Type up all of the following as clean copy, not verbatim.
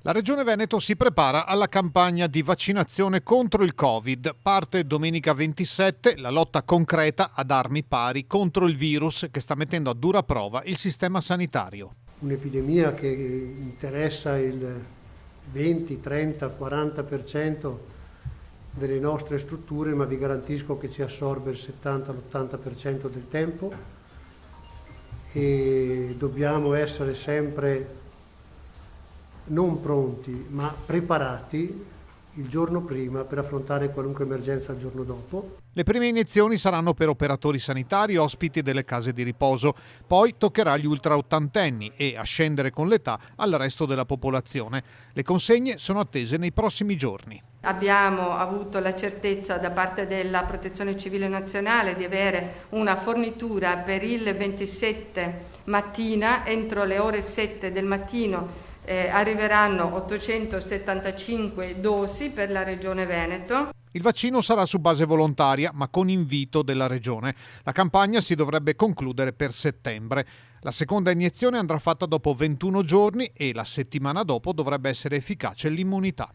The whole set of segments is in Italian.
La Regione Veneto si prepara alla campagna di vaccinazione contro il Covid. Parte domenica 27 la lotta concreta ad armi pari contro il virus che sta mettendo a dura prova il sistema sanitario. Un'epidemia che interessa il 20, 30, 40% delle nostre strutture, ma vi garantisco che ci assorbe il 70-80% del tempo e dobbiamo essere sempre non pronti, ma preparati il giorno prima per affrontare qualunque emergenza il giorno dopo. Le prime iniezioni saranno per operatori sanitari ospiti delle case di riposo, poi toccherà agli ultraottantenni e, a scendere con l'età, al resto della popolazione. Le consegne sono attese nei prossimi giorni. Abbiamo avuto la certezza da parte della Protezione Civile Nazionale di avere una fornitura per il 27 mattina, entro le ore 7 del mattino. Arriveranno 875 dosi per la Regione Veneto. Il vaccino sarà su base volontaria, ma con invito della Regione. La campagna si dovrebbe concludere per settembre. La seconda iniezione andrà fatta dopo 21 giorni e la settimana dopo dovrebbe essere efficace l'immunità.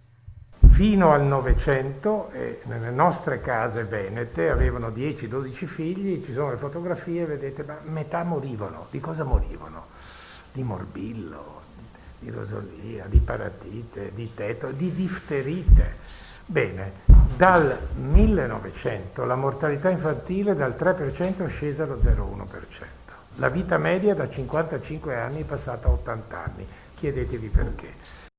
Fino al Novecento nelle nostre case venete avevano 10-12 figli, ci sono le fotografie, vedete, ma metà morivano. Di cosa morivano? Di morbillo, di rosolia, di paratite, di tetano, di difterite. Bene, dal 1900 la mortalità infantile dal 3% è scesa allo 0,1%. La vita media da 55 anni è passata a 80 anni. Chiedetevi perché.